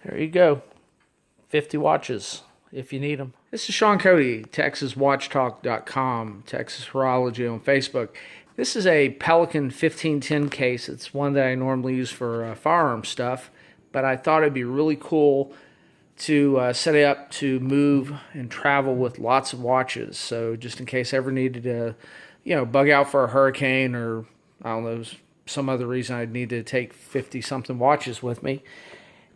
There you go. 50 watches if you need them. This is Sean Cody, TexasWatchTalk.com, Texas Horology on Facebook. This is a Pelican 1510 case. It's one that I normally use for firearm stuff, but I thought it'd be really cool to set it up to move and travel with lots of watches. So just in case I ever needed to, bug out for a hurricane, or I don't know, some other reason I'd need to take 50-something watches with me.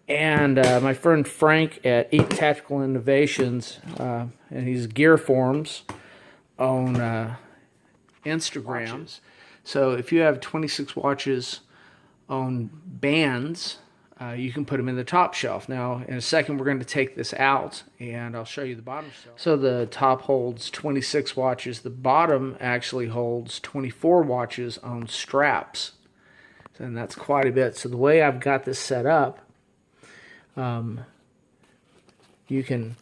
And my friend Frank at Eat Tactical Innovations, and he's Gear Forms on Instagram. Watches. So if you have 26 watches on bands, you can put them in the top shelf. Now, in a second, we're going to take this out, and I'll show you the bottom shelf. So the top holds 26 watches. The bottom actually holds 24 watches on straps. And that's quite a bit. So the way I've got this set up, you can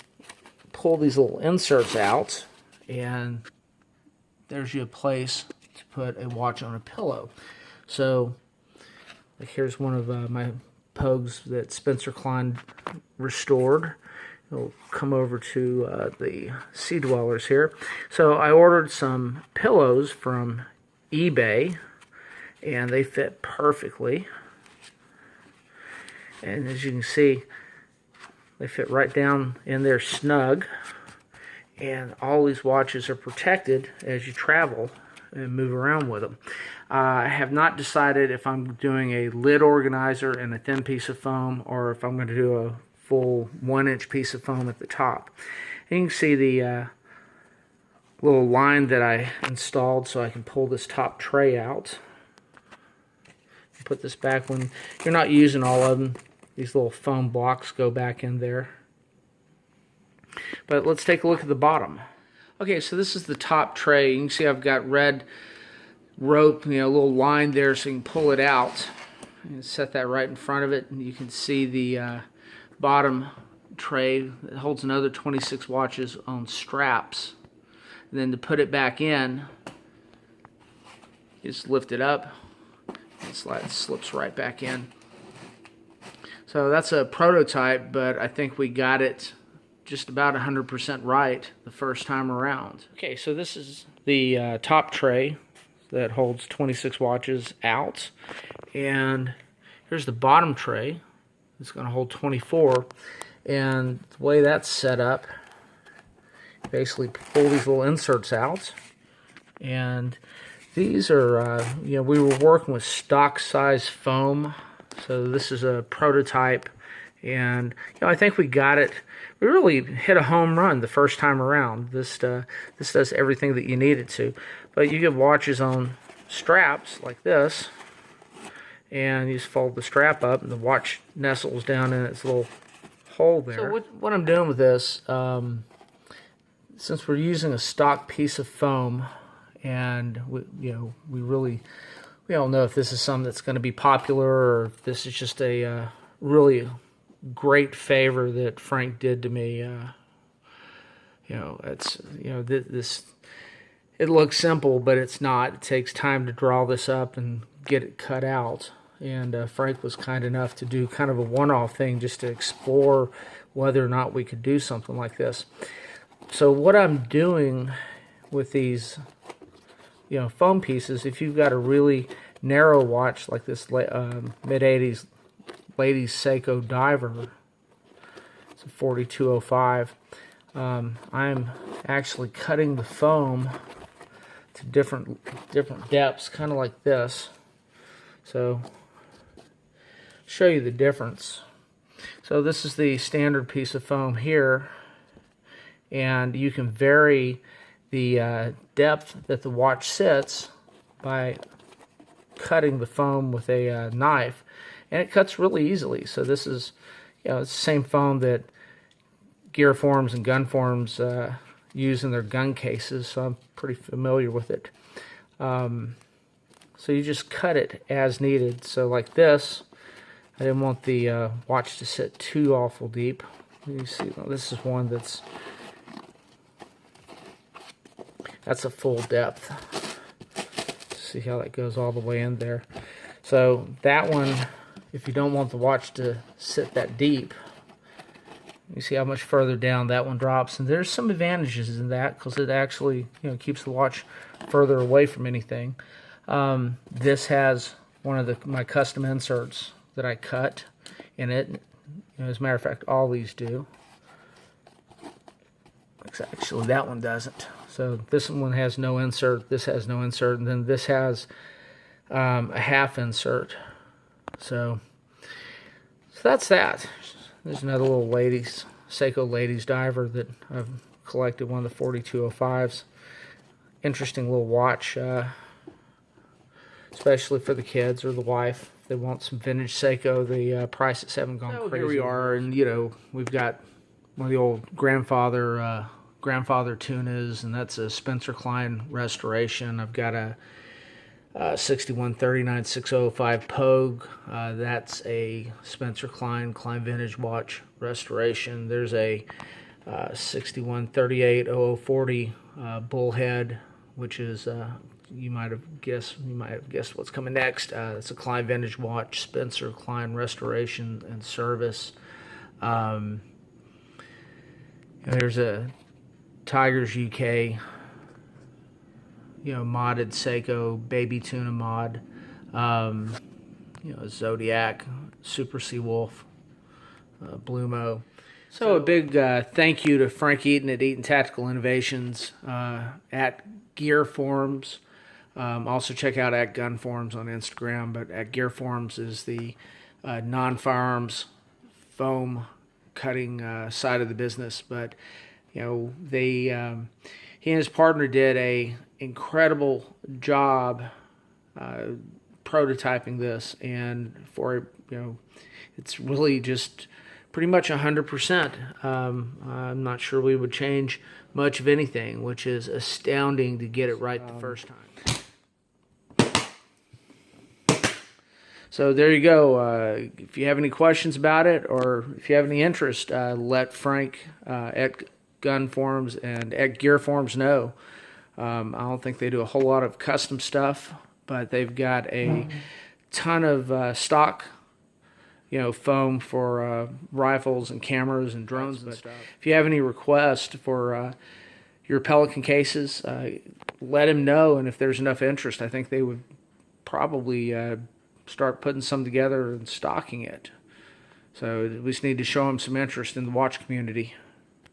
pull these little inserts out, and there's you a place to put a watch on a pillow. So like here's one of my Pogues that Spencer Klein restored. We'll come over to the Sea Dwellers here. So I ordered some pillows from eBay, and they fit perfectly. And as you can see, they fit right down in there snug. And all these watches are protected as you travel and move around with them. I have not decided if I'm doing a lid organizer and a thin piece of foam, or if I'm going to do a full 1-inch piece of foam at the top. And you can see the little line that I installed so I can pull this top tray out. Put this back when you're not using all of them. These little foam blocks go back in there. But let's take a look at the bottom. Okay, so this is the top tray. You can see I've got red rope, a little line there so you can pull it out. And set that right in front of it, and you can see the bottom tray that holds another 26 watches on straps. And then to put it back in, just lift it up. It slips right back in. So that's a prototype, but I think we got it just about 100% right the first time around. Okay, so this is the top tray that holds 26 watches out, and here's the bottom tray. It's going to hold 24, and the way that's set up, basically pull these little inserts out, and these are, we were working with stock size foam, so this is a prototype, and I think we got it. We really hit a home run the first time around. This does everything that you need it to. But you get watches on straps like this, and you just fold the strap up, and the watch nestles down in its little hole there. So what I'm doing with this, since we're using a stock piece of foam, and we don't know if this is something that's going to be popular, or if this is just a really great favor that Frank did to me. This it looks simple, but it's not. It takes time to draw this up and get it cut out. And Frank was kind enough to do kind of a one-off thing just to explore whether or not we could do something like this. So what I'm doing with these foam pieces, if you've got a really narrow watch like this mid-80s ladies Seiko diver, it's a 4205, I'm actually cutting the foam to different depths, kind of like this. So show you the difference. So this is the standard piece of foam here, and you can vary the depth that the watch sits by cutting the foam with a knife, and it cuts really easily. So this is, it's the same foam that Gear Forms and Gun Forms use in their gun cases, so I'm pretty familiar with it. So you just cut it as needed. So like this, I didn't want the watch to sit too awful deep. You see, this is one that's a full depth. See how that goes all the way in there. So that one, if you don't want the watch to sit that deep, You see how much further down that one drops, and there's some advantages in that because it actually, keeps the watch further away from anything. This has one of my custom inserts that I cut in it. As a matter of fact, all these do. Actually, that one doesn't. So this one has no insert. This has no insert, and then this has a half insert. So that's that. There's another little Seiko ladies diver that I've collected, one of the 4205s. Interesting little watch, especially for the kids or the wife. If they want some vintage Seiko, the prices haven't gone crazy. Here we are, and we've got one of the old grandfather tunas, and that's a Spencer Klein restoration. I've got a 6139-605 Pogue. That's a Spencer Klein Vintage Watch restoration. There's a 6138-0040 Bullhead, which is you might have guessed what's coming next. It's a Klein Vintage Watch, Spencer Klein restoration and service. There's a Tigers UK, modded Seiko baby tuna mod, Zodiac, Super Seawolf, Blumo. So a big thank you to Frank Eaton at Eaton Tactical Innovations, at Gear Forums. Also check out at Gun Forums on Instagram, but at Gear Forums is the non-firearms foam cutting side of the business. But he and his partner did a incredible job prototyping this, and it's really just pretty much 100%. I'm not sure we would change much of anything, which is astounding to get it right the first time. So there you go. If you have any questions about it, or if you have any interest, let Frank at Gun Forums and at Gear Forums know. I don't think they do a whole lot of custom stuff, but they've got a ton of stock, foam for rifles and cameras and drones and stuff. If you have any requests for your Pelican cases, let him know, and if there's enough interest, I think they would probably start putting some together and stocking it. So we just need to show them some interest in the watch community.